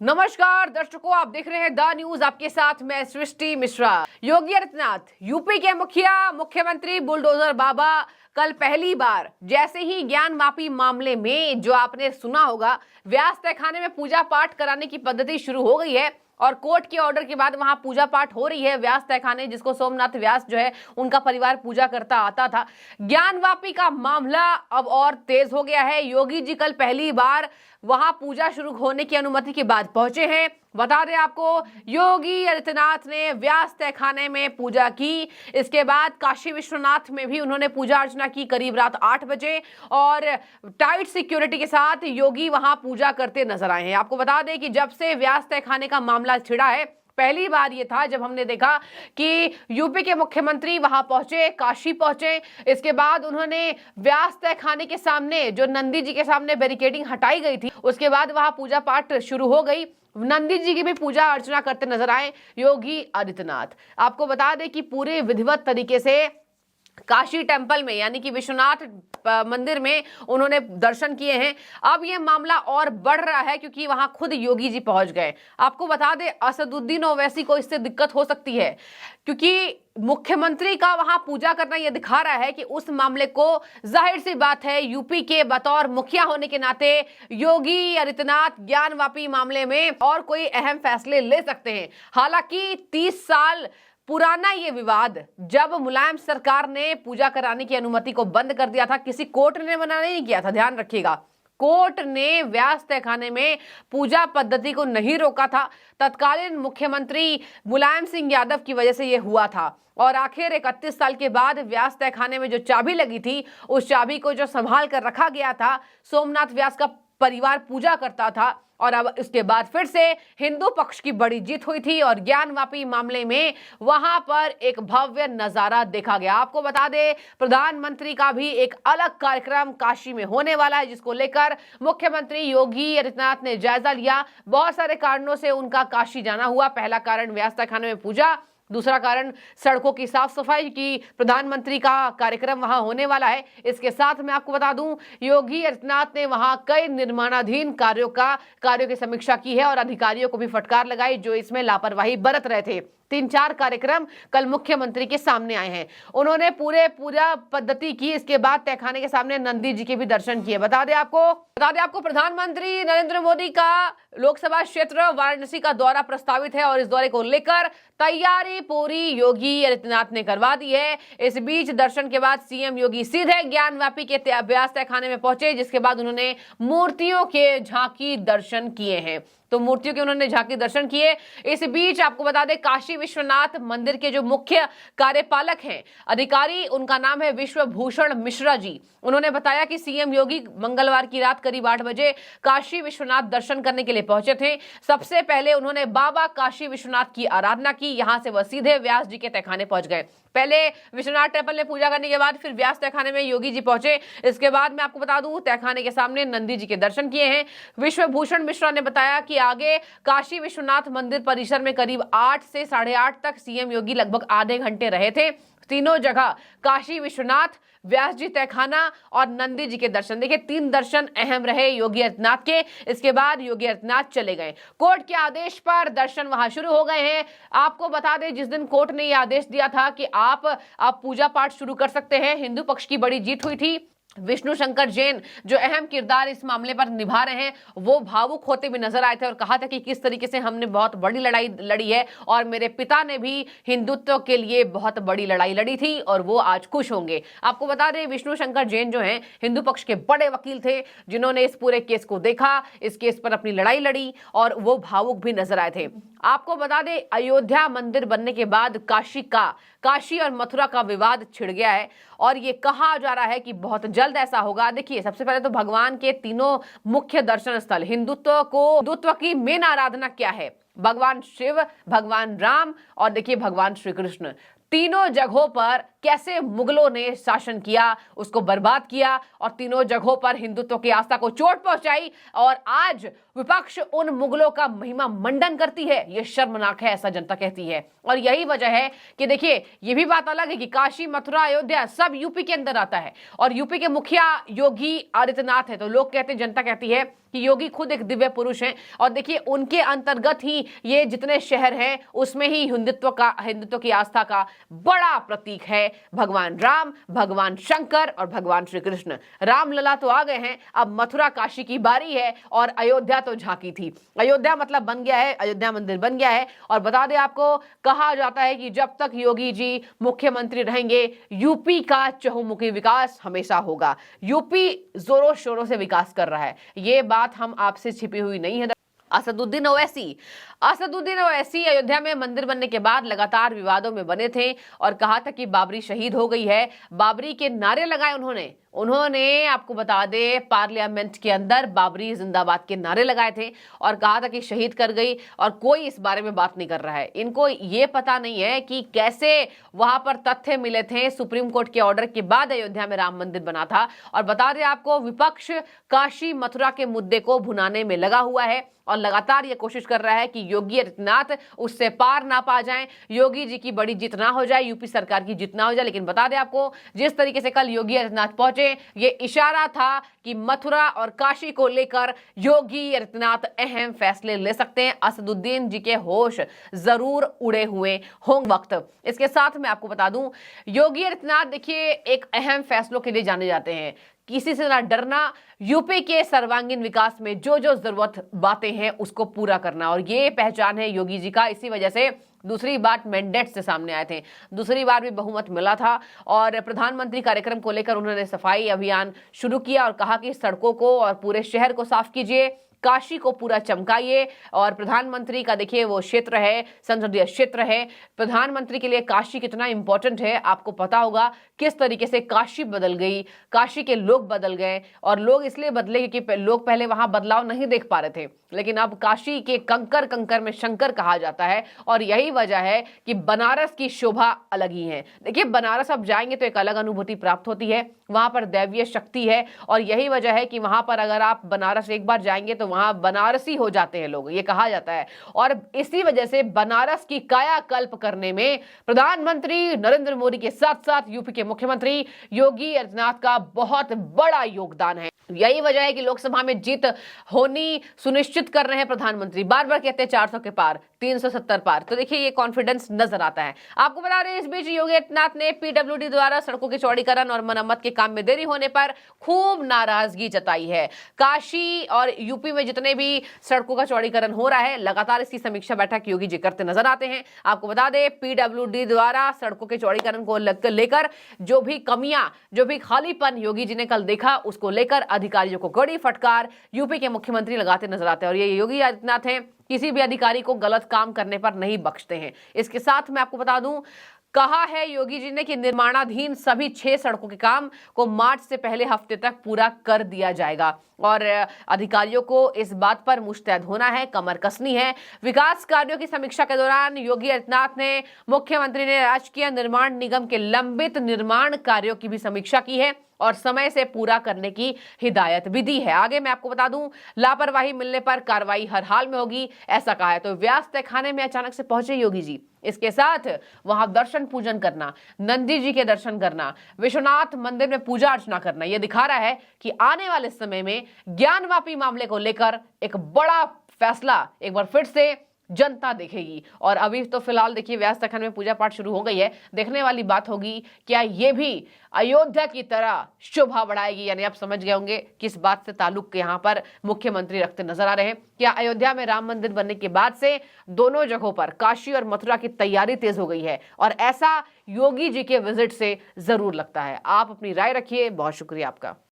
नमस्कार दर्शकों, आप देख रहे हैं द न्यूज। आपके साथ मैं सृष्टि मिश्रा। योगी आदित्यनाथ यूपी के मुख्यमंत्री बुलडोजर बाबा कल पहली बार जैसे ही ज्ञान माफी मामले में जो आपने सुना होगा, व्यास तहखाने में पूजा पाठ कराने की पद्धति शुरू हो गई है और कोर्ट के ऑर्डर के बाद वहां पूजा पाठ हो रही है। व्यास तहखाने जिसको सोमनाथ व्यास जो है उनका परिवार पूजा करता आता था, ज्ञान वापी का मामला अब और तेज हो गया है। योगी जी कल पहली बार वहां पूजा शुरू होने की अनुमति के बाद पहुंचे हैं। बता दें आपको, योगी आदित्यनाथ ने व्यास तहखाने में पूजा की, इसके बाद काशी विश्वनाथ में भी उन्होंने पूजा अर्चना की करीब रात 8 बजे और टाइट सिक्योरिटी के साथ योगी वहां पूजा करते नजर आए हैं। आपको बता दें कि जब से व्यास तहखाने का मामला छिड़ा है, पहली बार ये था जब हमने देखा कि यूपी के मुख्यमंत्री वहां पहुंचे, काशी पहुंचे। इसके बाद उन्होंने व्यास तहखाने के सामने जो नंदी जी के सामने बैरिकेडिंग हटाई गई थी, उसके बाद वहां पूजा पाठ शुरू हो गई। नंदी जी की भी पूजा अर्चना करते नजर आए योगी आदित्यनाथ। आपको बता दें कि पूरे विधिवत तरीके से काशी टेंपल में यानी कि विश्वनाथ मंदिर में उन्होंने दर्शन किए हैं। अब यह मामला और बढ़ रहा है क्योंकि वहां खुद योगी जी पहुंच गए। आपको बता दें, असदुद्दीन ओवैसी को इससे दिक्कत हो सकती है क्योंकि मुख्यमंत्री का वहां पूजा करना यह दिखा रहा है कि उस मामले को, जाहिर सी बात है, यूपी के बतौर मुखिया होने के नाते योगी आदित्यनाथ ज्ञान वापी मामले में और कोई अहम फैसले ले सकते हैं। हालांकि 30 साल पुराना ये विवाद, जब मुलायम सरकार ने पूजा कराने की अनुमति को बंद कर दिया था, किसी कोर्ट ने मना नहीं किया था, ध्यान रखिएगा। कोर्ट ने व्यास तहखाने में पूजा पद्धति को नहीं रोका था। तत्कालीन मुख्यमंत्री मुलायम सिंह यादव की वजह से यह हुआ था और आखिर 31 साल के बाद व्यास तहखाने में जो चाबी लगी थी, उस चाबी को जो संभाल कर रखा गया था, सोमनाथ व्यास का परिवार पूजा करता था और अब इसके बाद फिर से हिंदू पक्ष की बड़ी जीत हुई थी और ज्ञान वापी मामले में वहां पर एक भव्य नजारा देखा गया। आपको बता दें, प्रधानमंत्री का भी एक अलग कार्यक्रम काशी में होने वाला है, जिसको लेकर मुख्यमंत्री योगी आदित्यनाथ ने जायजा लिया। बहुत सारे कारणों से उनका काशी जाना हुआ। पहला कारण व्यास तहखाने में पूजा, दूसरा कारण सड़कों की साफ सफाई की प्रधानमंत्री का कार्यक्रम वहां होने वाला है। इसके साथ मैं आपको बता दूं, योगी आदित्यनाथ ने वहां कई निर्माणाधीन कार्यों की समीक्षा की है और अधिकारियों को भी फटकार लगाई जो इसमें लापरवाही बरत रहे थे। 3-4 कार्यक्रम कल मुख्यमंत्री के सामने आए हैं। उन्होंने पूजा पद्धति की, इसके बाद तहखाने के सामने नंदी जी के भी दर्शन किए। बता दें आपको प्रधानमंत्री नरेंद्र मोदी का लोकसभा क्षेत्र वाराणसी का दौरा प्रस्तावित है और इस दौरे को लेकर तैयारी पूरी योगी आदित्यनाथ ने करवा दी है। इस बीच दर्शन के बाद सीएम योगी सीधे ज्ञान वापी के व्यास तहखाने में पहुंचे, जिसके बाद उन्होंने मूर्तियों के झांकी दर्शन किए हैं। तो मूर्तियों के उन्होंने झांकी दर्शन किए। इस बीच आपको बता दें, काशी विश्वनाथ मंदिर के जो मुख्य कार्यपालक हैं अधिकारी, उनका नाम है विश्वभूषण मिश्रा जी। उन्होंने बताया कि सीएम योगी मंगलवार की रात करीब 8 बजे काशी विश्वनाथ दर्शन करने के लिए पहुंचे थे। सबसे पहले उन्होंने बाबा काशी विश्वनाथ की आराधना की। यहां से वह सीधे व्यास जी के तहखाने पहुंच गए। पहले विश्वनाथ टेम्पल में पूजा करने के बाद फिर व्यास तहखाने में योगी जी पहुंचे। इसके बाद मैं आपको बता दूं, तहखाने के सामने नंदी जी के दर्शन किए हैं। विश्वभूषण मिश्रा ने बताया कि आगे काशी विश्वनाथ मंदिर परिसर में करीब 8 से 8:30 तक सीएम योगी लगभग आधे घंटे रहे थे। तीनों जगह काशी विश्वनाथ, व्यास जी तहखाना और नंदी जी के दर्शन, देखिए 3 दर्शन अहम रहे योगी आदित्यनाथ के। इसके बाद योगी आदित्यनाथ चले गए। कोर्ट के आदेश पर दर्शन वहां शुरू हो गए हैं। आपको बता दें, जिस दिन कोर्ट ने यह आदेश दिया था कि आप पूजा पाठ शुरू कर सकते हैं, हिंदू पक्ष की बड़ी जीत हुई थी। विष्णु शंकर जैन जो अहम किरदार इस मामले पर निभा रहे हैं, वो भावुक होते भी नजर आए थे और कहा था कि किस तरीके से हमने बहुत बड़ी लड़ाई लड़ी है और मेरे पिता ने भी हिंदुत्व के लिए बहुत बड़ी लड़ाई लड़ी थी और वो आज खुश होंगे। आपको बता दें, विष्णु शंकर जैन जो हैं हिंदू पक्ष के बड़े वकील थे, जिन्होंने इस पूरे केस को देखा, इस केस पर अपनी लड़ाई लड़ी और वो भावुक भी नजर आए थे। आपको बता दें, अयोध्या मंदिर बनने के बाद काशी और मथुरा का विवाद छिड़ गया है और ये कहा जा रहा है कि बहुत जल्द ऐसा होगा। देखिए, सबसे पहले तो भगवान के तीनों मुख्य दर्शन स्थल, हिंदुत्व की मेन आराधना क्या है? भगवान शिव, भगवान राम और देखिए भगवान श्री कृष्ण। तीनों जगहों पर कैसे मुगलों ने शासन किया, उसको बर्बाद किया और तीनों जगहों पर हिंदुत्व की आस्था को चोट पहुंचाई। और आज विपक्ष उन मुगलों का महिमा मंडन करती है, यह शर्मनाक है, ऐसा जनता कहती है। और यही वजह है कि देखिए, यह भी बात अलग है कि काशी, मथुरा, अयोध्या सब यूपी के अंदर आता है और यूपी के मुखिया योगी आदित्यनाथ है। तो लोग कहते हैं, जनता कहती है कि योगी खुद एक दिव्य पुरुष हैं और देखिए उनके अंतर्गत ही ये जितने शहर हैं उसमें ही हिंदुत्व की आस्था का बड़ा प्रतीक है भगवान राम, भगवान शंकर और भगवान श्री कृष्ण। रामलला तो आ गए हैं, अब मथुरा काशी की बारी है और अयोध्या तो झांकी थी। अयोध्या मतलब बन गया है, अयोध्या मंदिर बन गया है। और बता दें आपको, कहा जाता है कि जब तक योगी जी मुख्यमंत्री रहेंगे यूपी का चहुमुखी विकास हमेशा होगा। यूपी जोरों शोरों से विकास कर रहा है, ये बात हम आपसे छिपी हुई नहीं है। असदुद्दीन ओवैसी अयोध्या में मंदिर बनने के बाद लगातार विवादों में बने थे और कहा था कि बाबरी शहीद हो गई है। बाबरी के नारे लगाए उन्होंने आपको बता दे पार्लियामेंट के अंदर बाबरी जिंदाबाद के नारे लगाए थे और कहा था कि शहीद कर गई और कोई इस बारे में बात नहीं कर रहा है। इनको ये पता नहीं है कि कैसे वहां पर तथ्य मिले थे। सुप्रीम कोर्ट के ऑर्डर के बाद अयोध्या में राम मंदिर बना था। और बता दें आपको, विपक्ष काशी मथुरा के मुद्दे को भुनाने में लगा हुआ है और लगातार ये कोशिश कर रहा है कि योगी आदित्यनाथ उससे पार ना पा जाएं, योगी जी की बड़ी जीत ना हो जाए, यूपी सरकार की जीत ना हो जाए। लेकिन बता दें आपको, जिस तरीके से कल योगी आदित्यनाथ पहुंचे, ये इशारा था कि मथुरा और काशी को लेकर योगी आदित्यनाथ अहम फैसले ले सकते हैं। असदुद्दीन जी के होश जरूर उड़े हुए होंगे वक्त। इसके साथ मैं आपको बता दूं, योगी आदित्यनाथ देखिए एक अहम फैसलों के लिए जाने जाते हैं, किसी से ना डरना, यूपी के सर्वांगीण विकास में जो जो जरूरत बातें हैं उसको पूरा करना, और ये पहचान है योगी जी का। इसी वजह से दूसरी बार मैंडेट से सामने आए थे, दूसरी बार भी बहुमत मिला था और प्रधानमंत्री कार्यक्रम को लेकर उन्होंने सफाई अभियान शुरू किया और कहा कि सड़कों को और पूरे शहर को साफ कीजिए, काशी को पूरा चमकाइए। और प्रधानमंत्री का देखिए वो क्षेत्र है, संसदीय क्षेत्र है, प्रधानमंत्री के लिए काशी कितना इंपॉर्टेंट है आपको पता होगा। किस तरीके से काशी बदल गई, काशी के लोग बदल गए और लोग इसलिए बदले क्योंकि लोग पहले वहां बदलाव नहीं देख पा रहे थे, लेकिन अब काशी के कंकर कंकर में शंकर कहा जाता है। और यही वजह है कि बनारस की शोभा अलग ही है। देखिए बनारस अब जाएंगे तो एक अलग अनुभूति प्राप्त होती है, वहां पर दैवीय शक्ति है और यही वजह है कि वहां पर अगर आप बनारस एक बार जाएंगे तो वहां बनारसी हो जाते हैं लोग, ये कहा जाता है। और इसी वजह से बनारस की कायाकल्प करने में प्रधानमंत्री नरेंद्र मोदी के साथ साथ यूपी के मुख्यमंत्री योगी आदित्यनाथ का बहुत बड़ा योगदान है। यही वजह है कि लोकसभा में जीत होनी सुनिश्चित कर रहे हैं प्रधानमंत्री। बार बार कहते हैं 400 के पार, 370 पार, तो देखिए ये कॉन्फिडेंस नजर आता है। आपको बता रहे हैं, इस बीच योगी आदित्यनाथ ने पीडब्ल्यूडी द्वारा सड़कों के चौड़ीकरण और मरम्मत के काम में देरी होने पर खूब नाराजगी जताई है। काशी और यूपी में जितने भी सड़कों का चौड़ीकरण हो रहा है, लगातार इसकी समीक्षा बैठक योगी जी करते नजर आते हैं। आपको बता दें, पीडब्ल्यूडी द्वारा सड़कों के चौड़ीकरण को लेकर जो भी कमियां, जो भी खालीपन योगी जी ने कल देखा, उसको लेकर अधिकारियों को कड़ी फटकार यूपी के मुख्यमंत्री लगाते नजर आते हैं। और ये योगी आदित्यनाथ हैं, किसी भी अधिकारी को गलत काम करने पर नहीं बख्शते हैं। इसके साथ मैं आपको बता दूं, कहा है योगी जी ने कि निर्माणाधीन सभी 6 सड़कों के काम को मार्च से पहले हफ्ते तक पूरा कर दिया जाएगा और अधिकारियों को इस बात पर मुस्तैद होना है, कमर कसनी है। विकास कार्यों की समीक्षा के दौरान योगी आदित्यनाथ ने मुख्यमंत्री ने राजकीय निर्माण निगम के लंबित निर्माण कार्यों की भी समीक्षा की है और समय से पूरा करने की हिदायत भी दी है। आगे मैं आपको बता दूं, लापरवाही मिलने पर कार्रवाई हर हाल में होगी, ऐसा कहा है। तो व्यास तहखाने में अचानक से पहुंचे योगी जी, इसके साथ वहां दर्शन पूजन करना, नंदी जी के दर्शन करना, विश्वनाथ मंदिर में पूजा अर्चना करना, यह दिखा रहा है कि आने वाले समय में ज्ञानवापी मामले को लेकर एक बड़ा फैसला एक बार फिर से जनता देखेगी। और अभी तो फिलहाल देखिए व्यास तखन में पूजा पाठ शुरू हो गई है, देखने वाली बात होगी क्या ये भी अयोध्या की तरह शोभा बढ़ाएगी। यानी आप समझ गए होंगे किस बात से ताल्लुक यहाँ पर मुख्यमंत्री रखते नजर आ रहे हैं। क्या अयोध्या में राम मंदिर बनने के बाद से दोनों जगहों पर काशी और मथुरा की तैयारी तेज हो गई है, और ऐसा योगी जी के विजिट से जरूर लगता है। आप अपनी राय रखिए। बहुत शुक्रिया आपका।